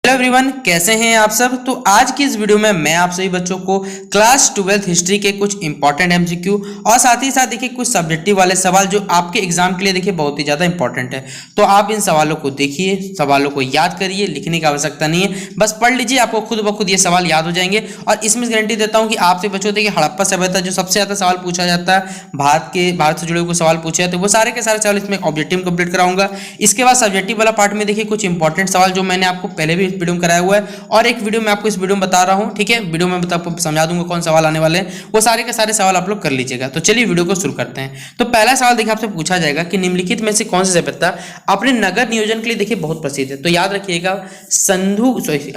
Hello everyone, कैसे हैं आप सब। तो आज की इस वीडियो में मैं आप सभी बच्चों को क्लास 12 हिस्ट्री के कुछ इंपॉर्टेंट एमसीक्यू और साथ ही साथ देखिए कुछ सब्जेक्टिव वाले सवाल जो आपके एग्जाम के लिए देखिए बहुत ही ज़्यादा इंपॉर्टेंट है। तो आप इन सवालों को देखिए, सवालों को याद करिए, लिखने की आवश्यकता नहीं है, बस पढ़ लीजिए, आपको खुद ब खुद ये सवाल याद हो जाएंगे। और इसमें गारंटी देता हूँ कि आपसे बच्चों देखिए हड़प्पा सभ्यता जो सबसे ज़्यादा सवाल पूछा जाता है, भारत से जुड़े हुए सवाल पूछे जाते हैं, वो सारे के सारे सवाल इसमें ऑब्जेक्टिव कंप्लीट कराऊंगा। इसके बाद सब्जेक्टिव वाला पार्ट में देखिए कुछ इंपॉर्टेंट सवाल जो मैंने आपको पहले भी वीडियो में कराया हुआ है और एक वीडियो में आपको इस वीडियो में बता रहा हूं, ठीक है। वीडियो में आपको समझा दूंगा कौन सवाल आने वाले हैं, वो सारे के सारे सवाल आप लोग कर लीजिएगा। तो चलिए वीडियो को शुरू करते हैं। तो पहला सवाल देखिए आपसे पूछा जाएगा कि निम्नलिखित में से कौन सी सभ्यता अपने नगर नियोजन के लिए देखिए बहुत प्रसिद्ध है। तो याद रखिएगा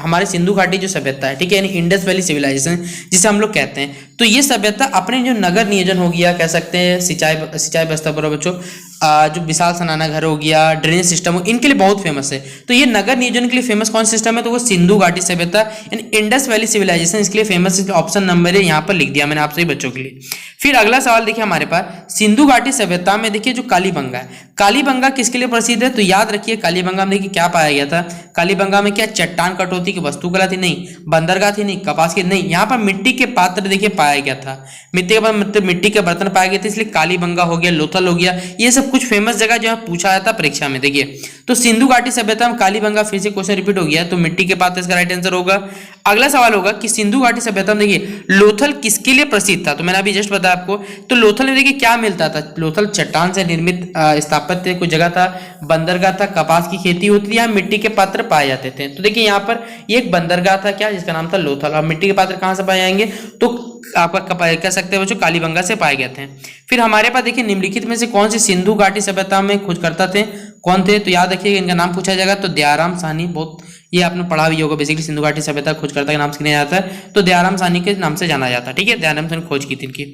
हमारे सिंधु घाटी जो सभ्यता है, ठीक है, यानी इंडस वैली सिविलाइजेशन जिसे हम लोग कहते हैं, तो ये सभ्यता अपने जो नगर नियोजन हो गया, कह सकते हैं सिंचाई व्यवस्था पर बच्चों, जो विशाल सनाना घर हो गया, ड्रेनेज सिस्टम हो, इनके लिए बहुत फेमस है। तो ये नगर नियोजन के लिए फेमस कौन सिस्टम है, तो वो सिंधु घाटी सभ्यता यानी इंडस वैली सिविलाइजेशन इसके लिए फेमस। ऑप्शन नंबर है यहाँ पर लिख दिया मैंने आप सभी बच्चों के लिए। फिर अगला सवाल देखिए हमारे पास, सिंधु घाटी सभ्यता में देखिए जो कालीबंगा है, कालीबंगा किसके लिए प्रसिद्ध है। तो याद रखिए कालीबंगा में देखिए क्या पाया गया था, कालीबंगा में क्या चट्टान कटौती की वस्तुकला थी, नहीं बंदरगाह थी, नहीं कपास की, नहीं, यहाँ पर मिट्टी के पात्र देखिए पाया गया था, मिट्टी के बर्तन पाए गए थे, इसलिए कालीबंगा हो गया, लोथल हो गया, ये सब कुछ फेमस जगह जो है पूछा जाता परीक्षा में। देखिए तो सिंधु घाटी सभ्यता में कालीबंगा, फिर से क्वेश्चन रिपीट हो गया, तो मिट्टी के पात्र इसका राइट आंसर होगा। अगला सवाल होगा कि सिंधु घाटी सभ्यता में देखिए लोथल किसके लिए प्रसिद्ध था। तो मैंने अभी जस्ट बताया आपको, तो लोथल में देखिए क्या मिलता था, लोथल चट्टान से निर्मित स्थापत्य कुछ जगह था, बंदरगाह था, कपास की खेती होती थी, यहाँ मिट्टी के पात्र पाए जाते थे। तो देखिए यहाँ पर ये एक बंदरगाह था क्या, जिसका नाम था लोथल, और मिट्टी के पात्र कहाँ से पाए जाएंगे, तो आपका कह सकते हैं बच्चों कालीबंगा से पाए गए थे। फिर हमारे पास देखिए निम्नलिखित में से कौन सी सिंधु घाटी सभ्यता में खोजकर्ता थे, कौन थे। तो याद रखिए इनका नाम पूछा जाएगा, तो दयाराम साहनी, बहुत ये आपने पढ़ा भी होगा बेसिकली, सिंधु घाटी सभ्यता खोजकर्ता के नाम से जाना जाता है, तो दयाराम साहनी के नाम से जाना जाता है, ठीक है, दयाराम साहनी खोज की थी इनकी।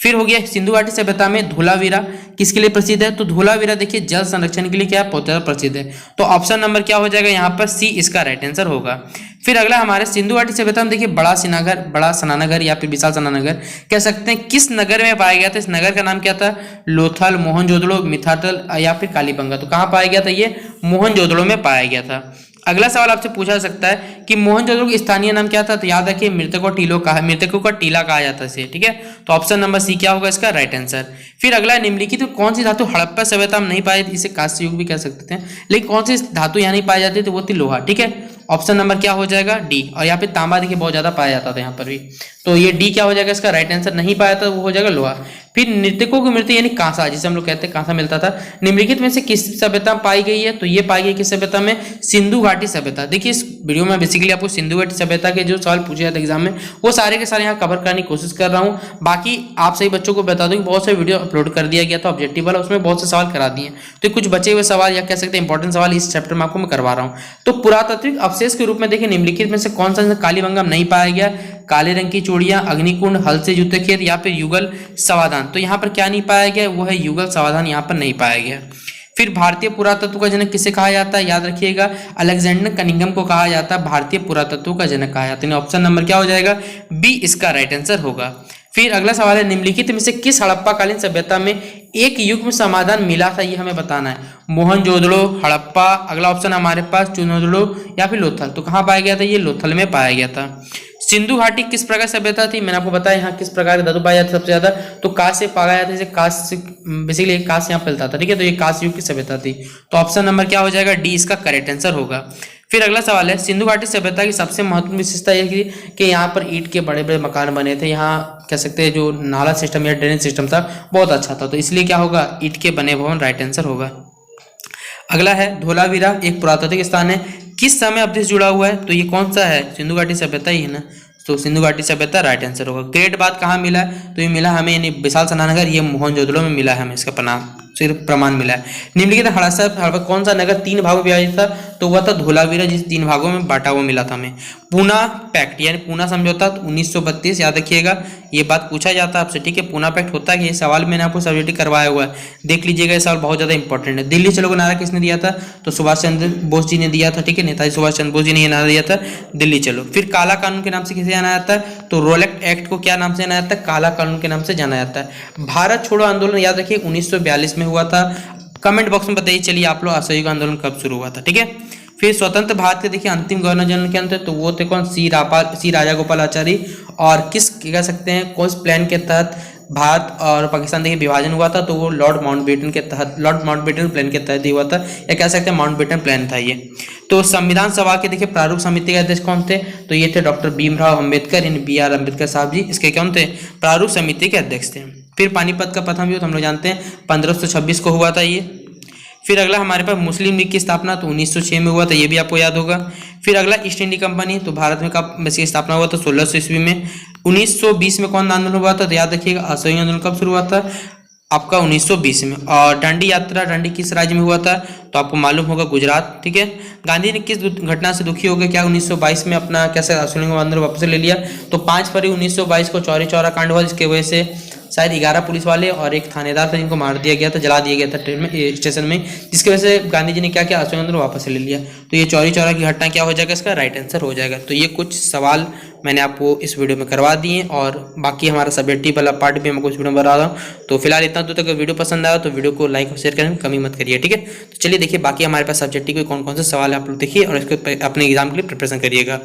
फिर हो गया सिंधु घाटी सभ्यता में धोलावीरा किसके लिए प्रसिद्ध है, तो धोलावीरा देखिए जल संरक्षण के लिए क्या बहुत ज्यादा प्रसिद्ध है। तो ऑप्शन नंबर क्या हो जाएगा यहाँ पर, सी इसका राइट आंसर होगा। फिर अगला हमारे सिंधु घाटी सभ्यता में देखिए बड़ा सनानागर या फिर विशाल सनानागर कह सकते हैं किस नगर में पाया गया था। इस नगर का नाम क्या था, लोथल, मोहनजोदड़ो, मिथाटल या फिर कालीबंगा। तो कहाँ पाया गया था, ये मोहनजोदड़ो में पाया गया था। अगला सवाल आपसे पूछा जा सकता है कि मोहनजोदड़ो का स्थानीय नाम क्या था। तो याद रखिए मृतकों का टीला कहा जाता है, ठीक है। तो ऑप्शन नंबर सी क्या होगा इसका राइट आंसर। फिर अगला निम्नलिखित तो कौन सी धातु हड़प्पा सभ्यता में नहीं पाई, इसे कांस्य युग भी कह सकते हैं, लेकिन कौन सी धातु यहाँ नहीं पाई जाती, तो वो थी लोहा, ठीक है। ऑप्शन नंबर क्या हो जाएगा, डी। और यहाँ पे तांबा देखिए बहुत ज्यादा पाया जाता था यहाँ पर भी, तो ये डी क्या हो जाएगा इसका राइट आंसर, नहीं पाया था वो हो जाएगा लोहा। फिर नृतकों की मृत्यु यानी कांसा, जिसे हम लोग कहते हैं कांसा मिलता था, निम्नलिखित में से किस सभ्यता में पाई गई है। तो ये पाई गई किस सभ्यता में, सिंधु घाटी सभ्यता। देखिए इस वीडियो में बेसिकली आपको सिंधु घाटी सभ्यता के जो सवाल पूछे जाते एग्जाम में वो सारे के सारे यहाँ कवर करने की कोशिश कर रहा हूँ। बाकी आप सही बच्चों को बता दूं कि बहुत सारे वीडियो अपलोड कर दिया गया था ऑब्जेक्टिव वाला, उसमें बहुत से सवाल करा दिए, तो कुछ बचे हुए सवाल या कह सकते हैं इंपॉर्टेंट सवाल इस चैप्टर में आपको मैं करवा रहा हूँ। तो पुरातात्विक अवशेष के रूप में देखिए निम्नलिखित में से कौन सा कालीबंगा नहीं पाया गया, काले रंग की चूड़ियां, अग्निकुंड, हल से जुते खेत या फिर युगल समाधान। तो यहाँ पर क्या नहीं पाया गया, वो है युगल समाधान, यहाँ पर नहीं पाया गया। फिर भारतीय पुरातत्व का जनक किसे कहा जाता है, याद रखिएगा अलेक्जेंडर कनिंघम को कहा जाता है भारतीय पुरातत्व का जनक कहा जाता है। ऑप्शन नंबर क्या हो जाएगा, बी इसका राइट आंसर होगा। फिर अगला सवाल है निम्नलिखित में से किस हड़प्पा कालीन सभ्यता में एक युग में समाधान मिला था, ये हमें बताना है। मोहनजोदड़ो, हड़प्पा, अगला ऑप्शन हमारे पास चुनोदड़ो या फिर लोथल। तो कहाँ पाया गया था, ये लोथल में पाया गया था। सिंधु घाटी किस प्रकार सभ्यता थी, मैंने आपको बताया यहाँ किस प्रकार के धातु पाए जाते सबसे ज्यादा, तो कांस्य से पाया जाता है, जैसे कांस्य बेसिकली कांस्य यहाँ मिलता था, ठीक है। तो ये कांस्य युग की सभ्यता थी, तो ऑप्शन नंबर क्या हो जाएगा, डी इसका करेक्ट आंसर होगा। फिर अगला सवाल है सिंधु घाटी सभ्यता की सबसे महत्वपूर्ण विशेषता यह थी कि यहाँ पर ईंट के बड़े बड़े मकान बने थे, यहाँ कह सकते हैं जो नाला सिस्टम या ड्रेनेज सिस्टम था बहुत अच्छा था, तो इसलिए क्या होगा, ईंट के बने भवन राइट आंसर होगा। अगला है धोलावीरा एक पुरातात्विक स्थान है, किस समय अवधि से जुड़ा हुआ है। तो ये कौन सा है, सिंधु घाटी सभ्यता ही है ना, तो सिंधु घाटी सभ्यता राइट आंसर होगा। ग्रेट बात कहाँ मिला है, तो ये मिला हमें यानी विशाल सनानागर, ये मोहनजोदड़ो में मिला है हमें, इसका सिर्फ प्रमाण मिला है। निम्नलिखित हड़प्पा कौन सा नगर 3 भागों में विभाजित था, तो वह था धोलावीरा, जिस 3 भागों में बांटा हुआ मिला था हमें। पूना पैक्ट यानी पूना समझौता 1932, याद रखिएगा ये बात पूछा जाता है आपसे, ठीक है। पूना पैक्ट होता है, ये सवाल मैंने आपको सब्जेक्ट करवाया हुआ है, देख लीजिएगा, ये सवाल बहुत ज्यादा इंपॉर्टेंट है। दिल्ली चलो का नारा किसने दिया था, तो सुभाष चंद्र बोस जी ने दिया था, ठीक है, नेताजी सुभाष चंद्र बोस जी ने ये नारा दिया था, दिल्ली चलो। फिर काला कानून के नाम से किसे जाना जाता है, तो रोलेक्ट एक्ट को क्या नाम से जाना जाता है, काला कानून के नाम से जाना जाता है। भारत छोड़ो आंदोलन याद रखिए 1942 में हुआ था, कमेंट बॉक्स में बताइए चलिए आप लोग असहयोग आंदोलन कब शुरू हुआ था, ठीक है। फिर स्वतंत्र भारत के देखिए अंतिम गवर्नर जनरल क्या थे, तो वो थे कौन, सी राजा गोपालाचारी। और किस कह सकते हैं कौन प्लान के तहत भारत और पाकिस्तान देखिए विभाजन हुआ था, तो वो लॉर्ड माउंटबेटन प्लान के तहत ही हुआ था, या कह सकते हैं माउंटबेटन प्लान था ये। तो संविधान सभा के देखिए प्रारूप समिति के अध्यक्ष कौन थे, तो ये थे डॉक्टर भीमराव अम्बेडकर, इन BR अम्बेडकर साहब जी, इसके कौन थे, प्रारूप समिति के अध्यक्ष थे। फिर पानीपत का प्रथम युद्ध हम लोग जानते हैं 1526 को हुआ था ये। फिर अगला हमारे पास मुस्लिम लीग की स्थापना तो 1906 में हुआ था, ये भी आपको याद होगा। फिर अगला ईस्ट इंडिया कंपनी, तो भारत में कब इसकी स्थापना हुआ था, 1600 ईस्वी में। 1920 में कौन आंदोलन हुआ था, तो याद रखिएगा असहयोग आंदोलन कब शुरू हुआ था, आपका 1920 में। और दांडी यात्रा, दांडी किस राज्य में हुआ था, तो आपको मालूम होगा गुजरात, ठीक है। गांधी ने किस घटना से दुखी हो गए, क्या 1922 में अपना कैसे असहयोग आंदोलन वापस ले लिया, तो 5 फरवरी 1922 को चौरी चौरा कांड हुआ, जिसकी वजह से शायद 11 पुलिस वाले और एक थानेदार था जिनको मार दिया गया था, जला दिया गया था ट्रेन में, स्टेशन में, जिसकी वजह से गांधी जी ने क्या किया, असहयोग आंदोलन वापस ले लिया। तो ये चौरी चौरा की घटना क्या हो जाएगा, इसका राइट आंसर हो जाएगा। तो ये कुछ सवाल मैंने आपको इस वीडियो में करवा दिए, और बाकी हमारा सब्जेक्टिव वाला पार्ट भी मैं आपको इस वीडियो में बता रहा हूँ। तो फिलहाल इतना दूर तक वीडियो पसंद आया तो वीडियो को लाइक और शेयर करने में कमी मत करिए, ठीक है। तो चलिए देखिए बाकी हमारे पास सब्जेक्टिव के कौन कौन से सवाल है आप लोग देखिए, और इसको अपने एग्जाम के लिए प्रिपरेशन करिएगा।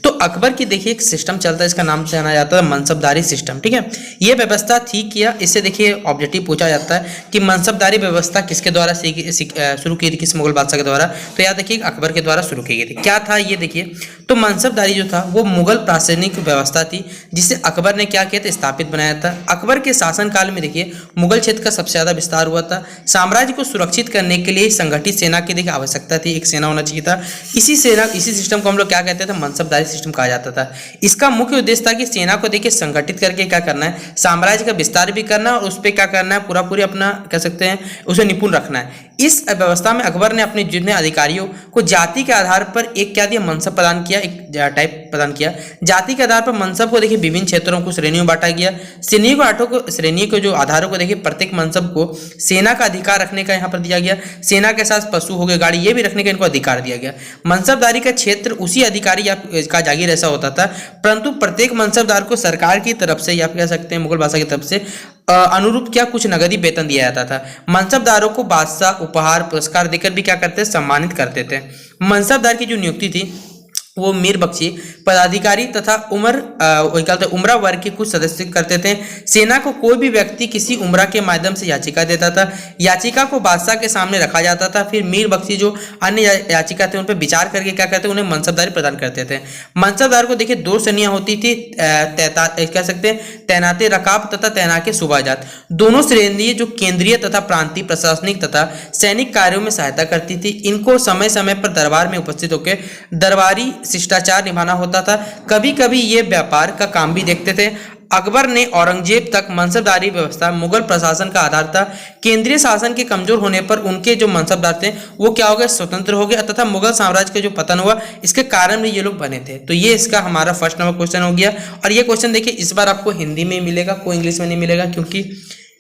तो अकबर की देखिए एक सिस्टम चलता है, इसका नाम जाना जाता है मनसबदारी सिस्टम, ठीक है। ये व्यवस्था थी किया, इससे देखिए ऑब्जेक्टिव पूछा जाता है कि मनसबदारी व्यवस्था किसके द्वारा शुरू की थी, किस मुगल बादशाह के द्वारा, तो याद देखिए अकबर के द्वारा शुरू की गई थी। क्या था ये देखिए, तो मनसबदारी जो था वो मुगल प्रशासनिक व्यवस्था थी, जिसे अकबर ने क्या किया था, स्थापित बनाया था। अकबर के शासनकाल में देखिए मुगल क्षेत्र का सबसे ज्यादा विस्तार हुआ था। साम्राज्य को सुरक्षित करने के लिए संगठित सेना की देखिए आवश्यकता थी, एक सेना होना चाहिए था। इसी सिस्टम को हम लोग क्या कहते थे, मनसबदारी सिस्टम कहा जाता था। इसका मुख्य उद्देश्य था कि सेना को देखिए संगठित करके क्या करना है, साम्राज्य का विस्तार भी करना और उस पर क्या करना है, पूरी अपना कह सकते हैं उसे निपुण रखना है। इस व्यवस्था में अकबर ने अपने जितने अधिकारियों को जाति के आधार पर एक क्या दिया, मनसब प्रदान किया, एक टाइप प्रदान किया। जाति के आधार पर मनसब को देखिए विभिन्न क्षेत्रों को श्रेणियों में बांटा गया। श्रेणी को जो आधारों को देखिए प्रत्येक मनसब को सेना का अधिकार रखने का यहाँ पर दिया गया। सेना के साथ पशु हो गए, गाड़ी, ये भी रखने का इनको अधिकार दिया गया। मनसबदारी का क्षेत्र उसी अधिकारी का जागीर ऐसा होता था, परंतु प्रत्येक मनसबदार को सरकार की तरफ से या कह सकते हैं मुगल बादशाह की तरफ से अनुरूप क्या कुछ नगदी वेतन दिया जाता था। मनसबदारों को बादशाह उपहार पुरस्कार देकर भी क्या करते, सम्मानित करते थे। मनसबदार की जो नियुक्ति थी वो मीर बख्शी पदाधिकारी तथा उम्रा वर्ग के कुछ सदस्य करते थे। सेना को कोई भी व्यक्ति किसी उम्रा के माध्यम से याचिका देता था, याचिका को बादशाह के सामने रखा जाता था। फिर मीर बख्शी जो अन्य याचिका थे उन पर विचार करके क्या करते, उन्हें मनसबदारी प्रदान करते थे। मनसबदार को देखिए 2 श्रेणियां होती थी, कह सकते हैं तैनाते रकाब तथा तैनाते सूबाजात। दोनों श्रेणी जो केंद्रीय तथा प्रांतीय प्रशासनिक तथा सैनिक कार्यों में सहायता करती थी। इनको समय समय पर दरबार में उपस्थित होकर दरबारी शिष्टाचार निभाना होता था। कभी कभी ये व्यापार का काम भी देखते थे। अकबर ने औरंगजेब तक मनसबदारी व्यवस्था मुगल प्रशासन का आधार था। केंद्रीय शासन के कमजोर होने पर उनके जो मनसबदार थे वो क्या हो गए, स्वतंत्र हो गए तथा मुगल साम्राज्य का जो पतन हुआ इसके कारण भी ये लोग बने थे। तो ये इसका हमारा फर्स्ट नंबर क्वेश्चन हो गया। और ये क्वेश्चन देखिए इस बार आपको हिंदी में मिलेगा, कोई इंग्लिश में नहीं मिलेगा, क्योंकि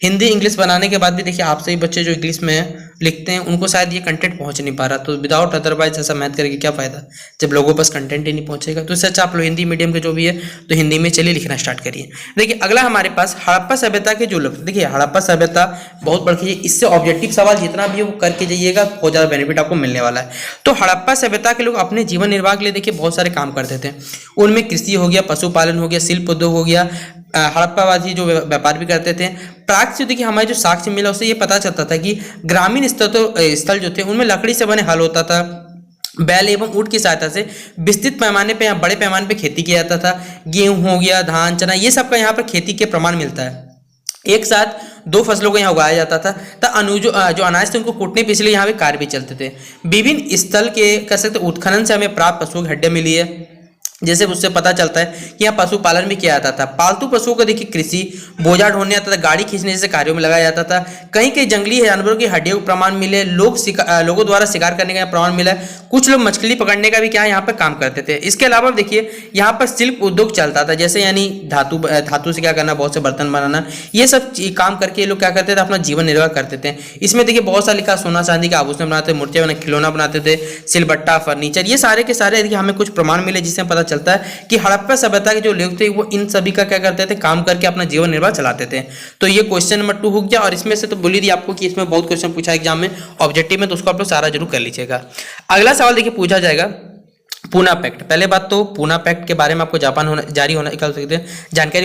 हिंदी इंग्लिश बनाने के बाद भी देखिए आप सभी बच्चे जो इंग्लिश में लिखते हैं उनको शायद ये कंटेंट पहुंच नहीं पा रहा। तो विदाउट अदरवाइज ऐसा मैथ करके क्या फायदा जब लोगों पास कंटेंट ही नहीं पहुंचेगा। तो इससे अच्छा आप लोग हिंदी मीडियम के जो भी है तो हिंदी में चलिए लिखना स्टार्ट करिए। देखिए अगला हमारे पास हड़प्पा सभ्यता के जो लोग, देखिए हड़प्पा सभ्यता बहुत बड़ी, इससे ऑब्जेक्टिव सवाल जितना भी है वो करके जाइएगा, बहुत ज्यादा बेनिफिट आपको मिलने वाला है। तो हड़प्पा सभ्यता के लोग अपने जीवन निर्वाह के लिए देखिए बहुत सारे काम करते थे। उनमें कृषि हो गया, पशुपालन हो गया, शिल्प उद्योग हो गया, हड़प्पावासी जो व्यापार भी करते थे। प्राग से देखिए हमारे जो साक्ष्य मिला उससे ये पता चलता था कि ग्रामीण स्थल जो थे उनमें लकड़ी से बने हल होता था। बैल एवं ऊंट की सहायता से विस्तृत पैमाने पे या बड़े पैमाने पे खेती किया जाता था। गेहूं हो गया, धान, चना, ये सब का यहाँ पर खेती के प्रमाण मिलता है। एक साथ 2 फसलों को यहाँ उगाया जाता था। जो अनाज थे उनको कूटने पे इसलिए यहाँ पे कार्य भी चलते थे। विभिन्न स्थल के कह सकते उत्खनन से हमें प्राप्त पशुओं की हड्डियां मिली है, जैसे उससे पता चलता है कि यहाँ पशुपालन भी किया जाता था। पालतू पशुओं को देखिए कृषि, बोझा ढोने आता था, गाड़ी खींचने जैसे कार्यों में लगाया जाता था। कहीं कहीं जंगली जानवरों की हड्डियों के प्रमाण मिले। लोगों द्वारा शिकार करने का प्रमाण मिला। कुछ लोग मछली पकड़ने का भी क्या यहाँ पर काम करते थे। इसके अलावा देखिए यहाँ पर शिल्प उद्योग चलता था, जैसे यानी धातु से क्या करना, बहुत से बर्तन बनाना, ये सब काम करके लोग क्या करते थे, अपना जीवन निर्वाह करते थे। इसमें देखिए बहुत सारा लिखा, सोना चांदी के आभूषण बनाते, मूर्तियां बना, खिलौना बनाते थे, सिलबट्टा, फर्नीचर, ये सारे के सारे देखिए हमें कुछ प्रमाण मिले जिससे पता चलता है कि हड़प्पा सभ्यता के जो लोग थे वो इन सभी का क्या करते थे, काम करके अपना जीवन निर्वाह चलाते थे। तो ये क्वेश्चन नंबर 2 हो गया। और इसमें से तो बोल ही दिया आपको कि इसमें बहुत क्वेश्चन पूछा एग्जाम में ऑब्जेक्टिव में, तो उसको आप लोग सारा जरूर कर लीजिएगा। अगला सवाल देखिए पूछा जाएगा पूना पैक्ट। पहले बात तो पूना पैक्ट के बारे में आपको जानकारी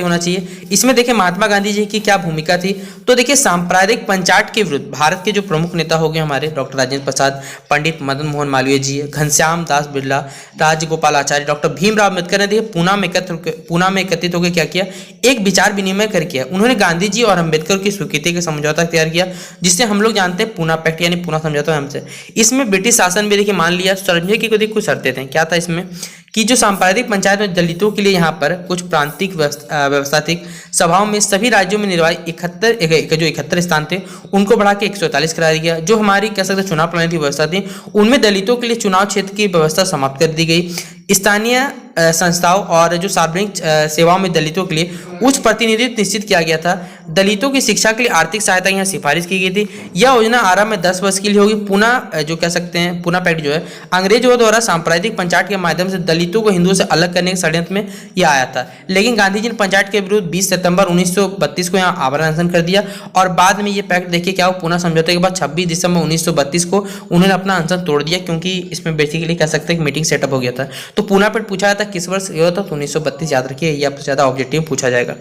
होना चाहिए। इसमें देखिए महात्मा गांधी जी की क्या भूमिका थी। तो देखिए सांप्रदायिक पंचायत के विरुद्ध भारत के जो प्रमुख नेता हो गए हमारे डॉक्टर राजेंद्र प्रसाद, पंडित मदन मोहन मालवीय जी, घनश्याम दास बिरला, राजगोपाल आचार्य, डॉक्टर भीमराव अम्बेडकर ने देखिए पूना में एकत्रित होकर क्या किया, एक विचार विनिमय कर किया। उन्होंने गांधी जी और अम्बेडकर की स्वीकृति का समझौता तैयार किया, जिससे हम लोग जानते हैं पूना पैक्ट यानी पूना समझौता हमसे। इसमें ब्रिटिश शासन भी देखिए मान लिया। समझे कि कुछ शर्तें थी। क्या था इसमें कि जो सांप्रदायिक पंचायत में दलितों के लिए यहाँ पर कुछ प्रांतिक व्यवस्थातिक सभाओं में सभी राज्यों में निर्वाचित 71 स्थान थे, उनको बढ़ा के 141 करा दिया। जो हमारी कह सकते चुनाव प्रणाली की व्यवस्था थी, उनमें दलितों के लिए चुनाव क्षेत्र की व्यवस्था समाप्त कर दी गई। स्थानीय संस्थाओं और जो सार्वजनिक सेवाओं में दलितों के लिए उच्च प्रतिनिधित्व निश्चित किया गया था। दलितों की शिक्षा के लिए आर्थिक सहायता यहाँ सिफारिश की गई थी। यह योजना आरंभ में 10 वर्ष के लिए होगी। पूना जो कह सकते हैं पूना पैक्ट जो है अंग्रेजों द्वारा सांप्रदायिक पंचायत के माध्यम से दलितों को हिंदुओं से अलग करने के षड्यंत्र में यह आया था। लेकिन गांधी जी ने पंचायत के विरुद्ध 20 सितंबर 1932 को यहाँ आवरण अनशन कर दिया। और बाद में ये पैक्ट देखिए क्या हो, पूना समझौते के बाद 26 दिसंबर 1932 को उन्होंने अपना अनशन तोड़ दिया, क्योंकि इसमें बेसिकली कह सकते हैं कि मीटिंग सेटअप हो गया था। तो पूना पैक्ट पूछा जाता किस वर्ष ये होता, 1932 याद रखिए, ये आपसे ज्यादा ऑब्जेक्टिव पूछा जाएगा।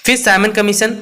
फिर साइमन कमीशन,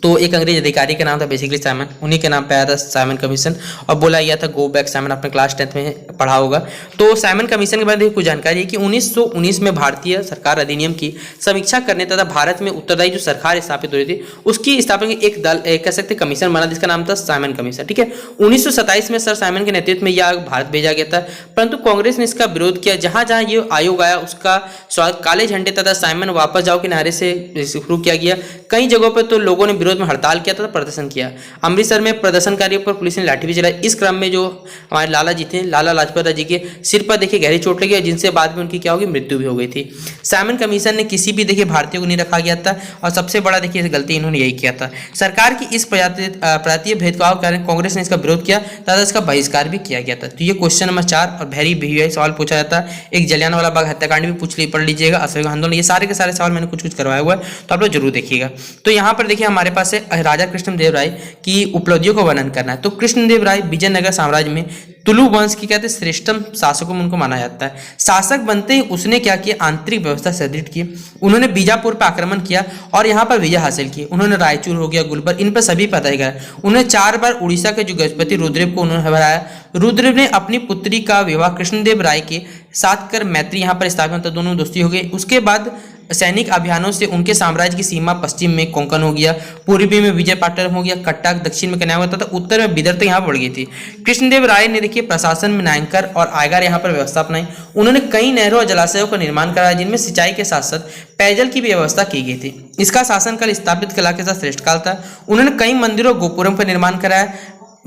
तो एक अंग्रेज अधिकारी का नाम था बेसिकली साइमन, उन्हीं के नाम पे आया था साइमन कमीशन और बोला गया था गो बैक साइमन। आपने क्लास 10th में पढ़ा होगा। तो साइमन कमीशन के बारे में कुछ जानकारी है कि 1919 में भारतीय सरकार अधिनियम की समीक्षा करने तथा भारत में उत्तरदायी जो सरकार स्थापित हो रही थी उसकी स्थापना की एक दल कह सकते कमीशन बना, जिसका नाम था साइमन कमीशन। ठीक है, 1927 में सर साइमन के नेतृत्व में यह भारत भेजा गया था, परंतु कांग्रेस ने इसका विरोध किया। जहां जहां ये आयोग आया उसका स्वागत काले झंडे तथा साइमन वापस जाओ के नारे से शुरू किया गया। कई जगहों पर तो लोगों ने विरोध में हड़ताल किया था, प्रदर्शन किया। अमृतसर में प्रदर्शनकारियों पर पुलिस ने लाठी भी चलाई। इस क्रम में जो हमारे लाला जी थे, लाला लाजपत राय जी के सिर पर देखिए गहरी चोट लगी, जिनसे बाद में उनकी क्या होगी, मृत्यु भी हो गई थी। साइमन कमीशन ने किसी भी देखिए भारतीय को नहीं रखा गया था और सबसे बड़ा देखिए गलती इन्होंने यही किया था। सरकार की इस प्रांतीय भेदभाव के कारण कांग्रेस ने इसका विरोध किया तथा इसका बहिष्कार भी किया गया था। तो ये क्वेश्चन नंबर 4 और वेरी वीआई सवाल पूछा जाता है। एक जलियांवाला बाग हत्याकांड भी पढ़ लीजिएगा, असहयोग आंदोलन, ये सारे के सारे सवाल मैंने कुछ करवाया हुआ है, तो आप लोग जरूर देखिएगा। तो यहाँ पर देखिए हमारे पास है राजा कृष्णदेव राय की उपलब्धियों को वर्णन करना है। तो कृष्णदेव राय विजयनगर साम्राज्य में तुलु वंश की कहते श्रेष्ठतम शासकों में उनको माना जाता है। शासक बनते ही उसने क्या किया, आंतरिक व्यवस्था सुदृढ़ की। उन्होंने बीजापुर पर आक्रमण किया और यहाँ पर विजय हासिल की। उन्होंने रायचूर हो गया, गुलबर्ग, इन पर सभी पता ही गया। उन्होंने 4 बार उड़ीसा के जो गजपति रुद्रदेव को उन्होंने हराया। रुद्रदेव ने अपनी पुत्री का विवाह कृष्णदेव राय के साथ कर मैत्री यहाँ पर स्थापित होता, दोनों दोस्ती हो गई। उसके बाद सैनिक अभियानों से उनके साम्राज्य की सीमा पश्चिम में कोंकण हो गया, पूर्वी में विजयपाटनम हो गया, कटक, दक्षिण में कन्याकुमारी तथा उत्तर में बिदर तक यहाँ बढ़ गई थी। कृष्णदेव राय ने देखिए प्रशासन में नायंकर और आयगर यहाँ पर व्यवस्था अपनाई। उन्होंने कई नहरों और जलाशयों का निर्माण कराया, जिनमें सिंचाई के साथ साथ पेयजल की भी व्यवस्था की गई थी। इसका शासनकाल स्थापित कला के साथ श्रेष्ठ काल था। उन्होंने कई मंदिरों और गोपुरम का निर्माण कराया।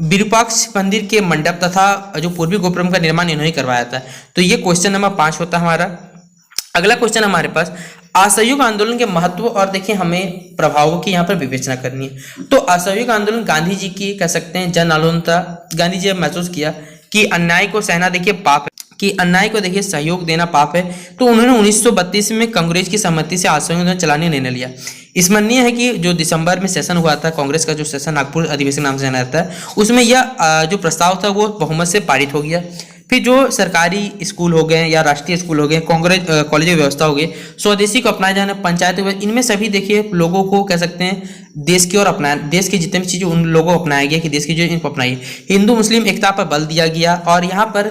विरूपाक्ष मंदिर के मंडप तथा जो पूर्वी गोपुरम का निर्माण इन्होंने करवाया था। तो ये क्वेश्चन नंबर 5 होता है हमारा। अगला क्वेश्चन हमारे पास असहयोग आंदोलन के महत्व और देखिए हमें प्रभावों की यहाँ पर विवेचना करनी है। तो असहयोग आंदोलन गांधी जी की कह सकते हैं जन आंदोलन था। गांधी जी ने महसूस किया कि अन्याय को सहना देखिए पाप है, कि अन्याय को देखिए सहयोग देना पाप है। तो उन्होंने 1932 में कांग्रेस की सहमति से असहयोग आंदोलन चलाने का निर्णय लिया। स्मरणीय है कि जो दिसंबर में सेशन हुआ था, कांग्रेस का जो सेशन नागपुर अधिवेशन नाम से जाना जाता है, उसमें यह जो प्रस्ताव था वो बहुमत से पारित हो गया। फिर जो सरकारी स्कूल हो गए या राष्ट्रीय स्कूल हो गए, कांग्रेस कॉलेज व्यवस्था हो गई, स्वदेशी को अपनाया जाना, पंचायत, इनमें सभी देखिए लोगों को कह सकते हैं देश की ओर अपनाया, देश की जितनी भी चीजें उन लोगों को अपनाया गया कि देश की जो इनको अपनाई। हिंदू मुस्लिम एकता पर बल दिया गया और यहाँ पर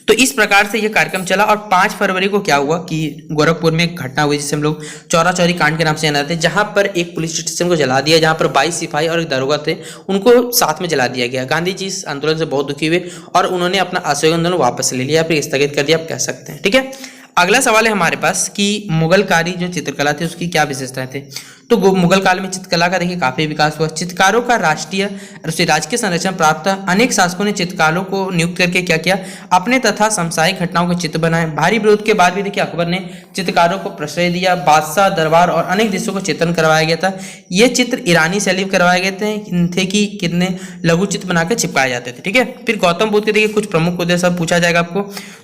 तो इस प्रकार से ये कार्यक्रम चला। और 5 फरवरी को क्या हुआ कि गोरखपुर में एक घटना हुई जिसे हम लोग चौरा चौरी कांड के नाम से जानते हैं, जहां पर एक पुलिस स्टेशन को जला दिया, जहां पर 22 सिपाही और एक दरोगा थे, उनको साथ में जला दिया गया। गांधी जी इस आंदोलन से बहुत दुखी हुए और उन्होंने अपना असहयोग आंदोलन वापस ले लिया, फिर स्थगित कर दिया, आप कह सकते हैं। ठीक है, अगला सवाल है हमारे पास कि मुगलकारी जो चित्रकला थी उसकी क्या विशेषताएं थे। तो मुगल काल में चित्रकला का देखिए काफी विकास हुआ। चित्रकारों का राष्ट्रीय और उससे राजकीय संरक्षण प्राप्त था। अनेक शासकों ने चित्रकारों को नियुक्त करके क्या किया, अपने तथा सामसायिक घटनाओं के चित्र बनाए। भारी विरोध के बाद भी देखिए अकबर ने चित्रकारों को प्रश्रय दिया। बादशाह, दरबार और अनेक देशों को चित्रण करवाया गया था। ये चित्र ईरानी शैली में करवाए गए थे कि कितने लघु चित्र बनाकर चिपकाए जाते थे। ठीक है, फिर गौतम बुद्ध के देखिए कुछ प्रमुख उद्देश्य पूछा जाएगा आपको।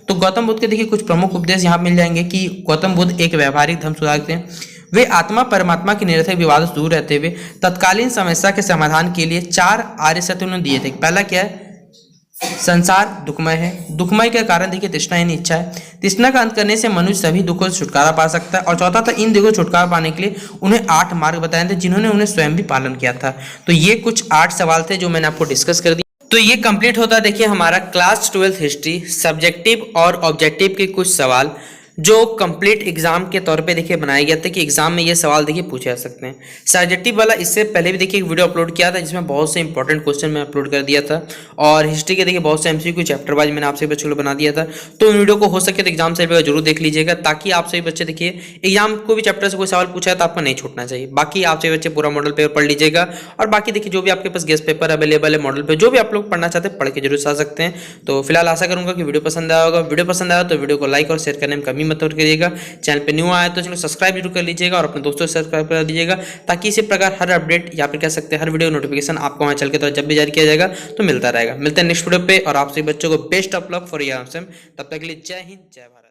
तो गौतम बुद्ध के देखिए कुछ प्रमुख उपदेश यहाँ मिल जाएंगे कि गौतम बुद्ध एक व्यवहारिक धर्म सुधारक थे। वे आत्मा परमात्मा के निरर्थक विवादों से दूर रहते हुए तत्कालीन समस्या के समाधान के लिए 4 आर्य सत्य उन्होंने दिए थे। पहला क्या है, संसार दुखमय है। दुखमय का कारण देखिए तृष्णा यानी इच्छा है। तृष्णा का अंत करने से मनुष्य सभी दुखों से छुटकारा पा सकता है। और चौथा था, इन दुखों से छुटकारा पाने के लिए उन्हें 8 मार्ग बताए थे जिन्होंने उन्हें स्वयं भी पालन किया था। तो ये कुछ 8 सवाल थे जो मैंने आपको डिस्कस कर दिया। तो ये कंप्लीट होता है देखिए हमारा क्लास 12 हिस्ट्री सब्जेक्टिव और ऑब्जेक्टिव के कुछ सवाल जो कंप्लीट एग्जाम के तौर पे देखिए बनाया गया था कि एग्जाम में ये सवाल देखिए पूछे जा सकते हैं। सब्जेक्टिव वाला इससे पहले भी देखिए एक वीडियो अपलोड किया था जिसमें बहुत से इंपॉर्टेंट क्वेश्चन मैं अपलोड कर दिया था। और हिस्ट्री के देखिए बहुत से एमसीक्यू चैप्टर वाइज मैंने आपसे बच्चों को बना दिया था। तो उन वीडियो को हो सके तो एग्जाम से जरूर देख लीजिएगा ताकि आप सभी बच्चे देखिए एग्जाम को भी चैप्टर से कोई सवाल पूछा है तो आपको नहीं छूटना चाहिए। बाकी आप सभी बच्चे पूरा मॉडल पेपर पढ़ लीजिएगा। और बाकी देखिए जो भी आपके पास गेस्ट पेपर अवेलेबल है मॉडल पेपर जो भी आप लोग पढ़ना चाहते हैं पढ़ के जरूर आ सकते हैं। तो फिलहाल आशा करूंगा कि वीडियो पसंद आया होगा। वीडियो पसंद आया तो वीडियो को लाइक और शेयर करने में कमी मत करिएगा। चैनल पे न्यू आया तो चैनल सब्सक्राइब जरूर कर लीजिएगा और अपने दोस्तों से सब्सक्राइब कर दीजिएगा ताकि इसी प्रकार हर अपडेट या फिर कह सकते हैं हर वीडियो नोटिफिकेशन आपको वहां चल के तो जब भी जारी किया जाएगा तो मिलता रहेगा। मिलते हैं नेक्स्ट वीडियो पे और आप सभी बच्चों को best of luck for your exam. तब तक के लिए जय हिंद जय भारत।